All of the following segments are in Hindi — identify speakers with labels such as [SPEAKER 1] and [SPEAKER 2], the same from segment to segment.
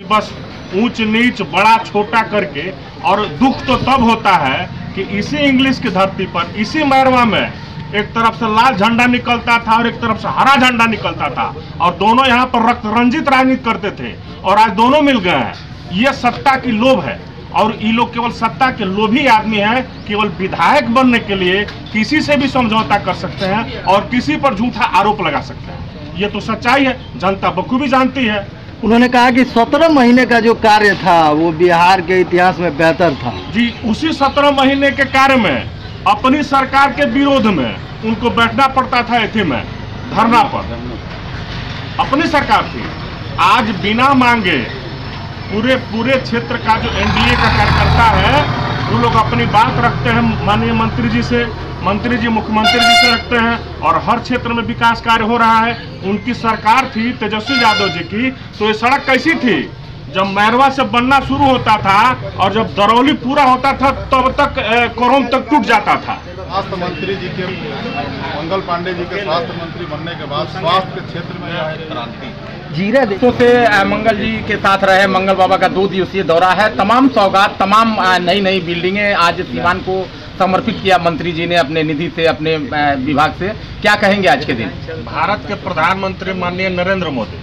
[SPEAKER 1] बस ऊंच नीच बड़ा छोटा करके, और दुख तो तब होता है कि इसी इंग्लिश की धरती पर, इसी मैरवा में एक तरफ से लाल झंडा निकलता था और एक तरफ से हरा झंडा निकलता था, और दोनों यहाँ पर रक्त रंजित राजनीति करते थे, और आज दोनों मिल गए हैं। ये सत्ता की लोभ है, और ये लोग केवल सत्ता के लोभी आदमी हैं। केवल विधायक बनने के लिए किसी से भी समझौता कर सकते हैं और किसी पर झूठा आरोप लगा सकते हैं। ये तो सच्चाई है, जनता बखूबी जानती है।
[SPEAKER 2] उन्होंने कहा कि 17 महीने का जो कार्य था वो बिहार के इतिहास में बेहतर था।
[SPEAKER 1] जी, उसी 17 महीने के कार्य में अपनी सरकार के विरोध में उनको बैठना पड़ता था एथी में धरना पर। अपनी सरकार थी। आज बिना मांगे पूरे क्षेत्र का जो एनडीए का कार्यकर्ता है वो लोग अपनी बात रखते हैं माननीय मंत्री जी से, मंत्री जी मुख्यमंत्री जी से रखते हैं, और हर क्षेत्र में विकास कार्य हो रहा है। उनकी सरकार थी तेजस्वी यादव जी की, तो ये सड़क कैसी थी? जब मैरवा से बनना शुरू होता था और जब दरौली पूरा होता था तब तक कोरम तक टूट जाता था।
[SPEAKER 3] स्वास्थ्य मंत्री जी के, मंगल पांडे जी के स्वास्थ्य मंत्री बनने के बाद स्वास्थ्य के क्षेत्र में यह एक क्रांति।
[SPEAKER 4] जीरा देशों से मंगल जी के साथ रहे। मंगल बाबा का 2 दिवसीय दौरा है। तमाम सौगात, तमाम नई बिल्डिंगें आज सीवान को समर्पित किया मंत्री जी ने अपने निधि से, अपने विभाग से। क्या कहेंगे आज के दिन?
[SPEAKER 1] भारत के प्रधानमंत्री माननीय नरेंद्र मोदी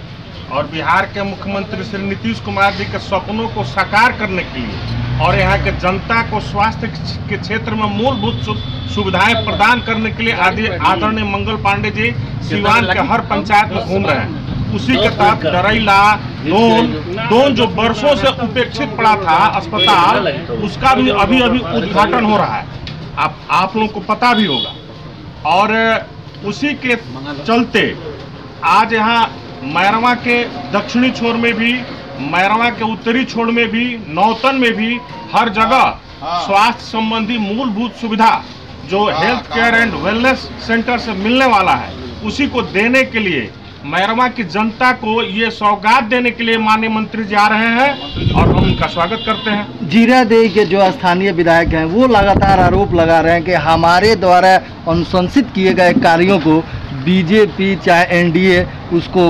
[SPEAKER 1] और बिहार के मुख्यमंत्री श्री नीतीश कुमार जी के सपनों को साकार करने के लिए और यहाँ के जनता को स्वास्थ्य के क्षेत्र में मूलभूत सुविधाएं प्रदान करने के लिए आदरणीय मंगल पांडे जी सीवान के हर पंचायत में घूम रहे हैं। उसी के तहत दरैला दोन जो वर्षों से उपेक्षित पड़ा था अस्पताल, उसका भी अभी उद्घाटन हो रहा है। आप लोगों को पता भी होगा। और उसी के चलते आज यहाँ मैरवा के दक्षिणी छोर में भी, मैरवा के उत्तरी छोर में भी, नौतन में भी हर जगह स्वास्थ्य संबंधी मूलभूत सुविधा जो health care and wellness centre से मिलने वाला है, उसी को देने के लिए मैरवा की जनता को ये सौगात देने के लिए माननीय मंत्री जी आ रहे हैं और हम उनका स्वागत करते हैं।
[SPEAKER 2] जीरादेई के जो स्थानीय विधायक हैं वो लगातार आरोप लगा रहे हैं कि हमारे द्वारा अनुशंसित किए गए कार्यों को बीजेपी चाहे एनडीए उसको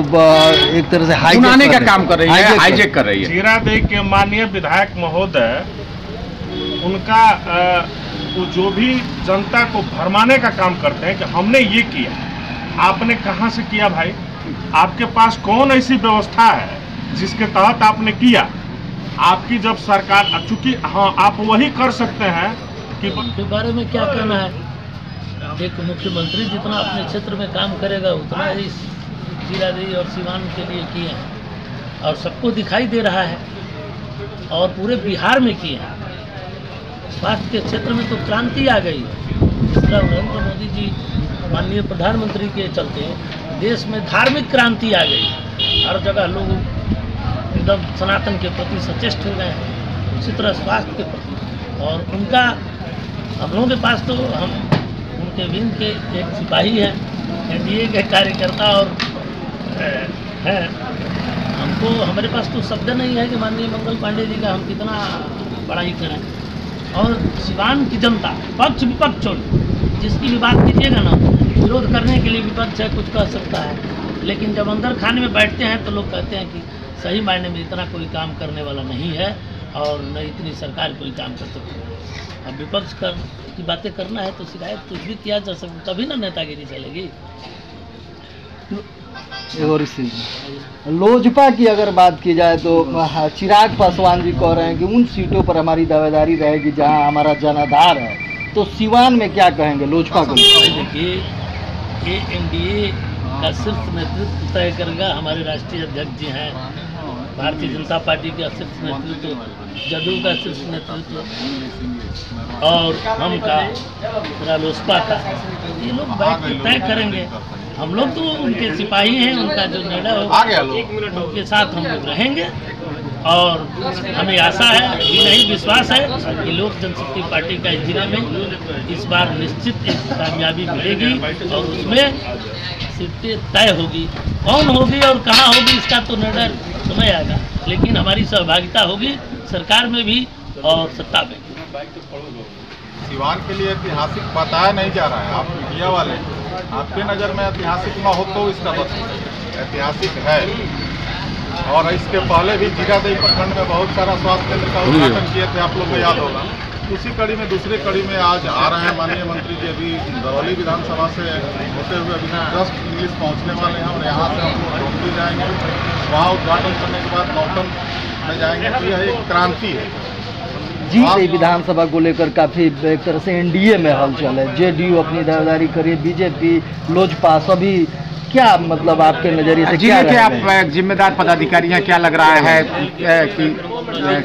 [SPEAKER 2] एक तरह से हाईजैक
[SPEAKER 4] का काम कर रही है, हाईजैक कर रही है।
[SPEAKER 1] जीरादेई के माननीय विधायक महोदय, उनका वो जो भी जनता को भरमाने का काम करते हैं कि हमने ये किया। आपने कहाँ से किया भाई? आपके पास कौन ऐसी व्यवस्था है जिसके तहत आपने किया? आपकी जब सरकार, चूंकि हाँ आप वही कर सकते हैं कि
[SPEAKER 5] के बारे में क्या कहना है। एक मुख्यमंत्री जितना अपने क्षेत्र में काम करेगा उतना ही जीरादेई और सीवान के लिए किए हैं, और सबको दिखाई दे रहा है, और पूरे बिहार में किए हैं। स्वास्थ्य के क्षेत्र में तो क्रांति आ गई है। इस तरह नरेंद्र मोदी जी माननीय प्रधानमंत्री के चलते देश में धार्मिक क्रांति आ गई। हर जगह लोग एकदम सनातन के प्रति सचेष्ट हो गए हैं, उसी तरह स्वास्थ्य के प्रति। और उनका, हम लोगों के पास तो, हम उनके विंग के एक सिपाही हैं, एनडीए के कार्यकर्ता और हैं। हमको, हमारे पास तो शब्द नहीं है कि माननीय मंगल पांडे जी का हम कितना बड़ाई करें। और सीवान की जनता, पक्ष विपक्ष जिसकी भी बात कीजिएगा ना, विरोध करने के लिए विपक्ष है, कुछ कह सकता है, लेकिन जब अंदर खाने में बैठते हैं तो लोग कहते हैं कि सही मायने में इतना कोई काम करने वाला नहीं है और न इतनी सरकार कोई काम कर सकती है। अब विपक्ष की बातें करना है तो शिकायत कुछ भी किया जा सकता, तभी ना नेतागिरी चलेगी।
[SPEAKER 2] और लोजपा की अगर बात की जाए तो चिराग पासवान जी कह रहे हैं कि उन सीटों पर हमारी दावेदारी रहेगी जहां हमारा जनाधार है। तो सीवान में क्या कहेंगे लोजपा को?
[SPEAKER 5] देखिए, ये एनडीए का शीर्ष नेतृत्व तय करेगा। हमारे राष्ट्रीय अध्यक्ष जी हैं, भारतीय जनता पार्टी का शीर्ष नेतृत्व, जदयू का शीर्ष नेतृत्व और हम का, लोजपा का, ये लोग बैठ के तय करेंगे। हम लोग तो उनके सिपाही हैं, उनका जो निर्णय होगा उनके साथ हम लोग रहेंगे। और हमें आशा है, ये नहीं विश्वास है कि लोक जनशक्ति पार्टी का इस जिले में इस बार निश्चित एक कामयाबी मिलेगी और उसमें सीटें तय होगी। कौन होगी और कहाँ होगी इसका तो निर्णय समय आएगा, लेकिन हमारी सहभागिता होगी सरकार में भी और सत्ता में।
[SPEAKER 3] सीवान के लिए ऐतिहासिक बताया नहीं जा रहा है। आप मीडिया वाले, आपके नज़र में ऐतिहासिक न हो तो इसका बस ऐतिहासिक है। और इसके पहले भी जीरादेई प्रखंड में बहुत सारा स्वास्थ्य केंद्र का उद्घाटन किए थे, आप लोग को याद होगा। उसी कड़ी में दूसरी कड़ी में आज आ रहे हैं माननीय मंत्री जी, अभी दरौली विधानसभा से होते हुए अभी जस्ट इंग्लिश पहुंचने वाले हैं और यहाँ से हम लोग डोंगरी जाएंगे, वहाँ उद्घाटन करने के बाद नौतन में जाएंगे। तो यह एक क्रांति है।
[SPEAKER 2] जी, विधानसभा को लेकर काफी एक तरह से एनडीए में हलचल है। जेडीयू अपनी दावेदारी करी, बीजेपी, लोजपा, सभी क्या मतलब आपके नजरिए से क्या
[SPEAKER 4] के आप जिम्मेदार पदाधिकारी हैं, क्या लग रहा है कि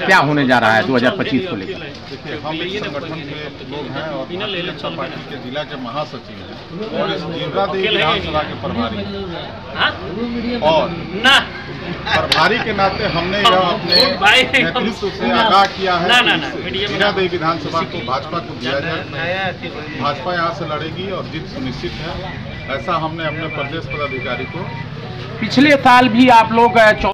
[SPEAKER 4] क्या होने जा रहा है 2025 को लेकर?
[SPEAKER 3] देखिए, हम इस संगठन के लोग हैं और भारतीय जनता पार्टी के जिला के महासचिव हैं और इस जीरादेई विधानसभा के प्रभारी हैं। और प्रभारी के नाते हमने यह अपने नेतृत्व से आगाह किया है कि जीरादेई विधानसभा को भाजपा को दिया जाए। भाजपा यहाँ से लड़ेगी और जीत सुनिश्चित है, ऐसा हमने अपने प्रदेश पदाधिकारी को
[SPEAKER 4] पिछले साल भी आप लोग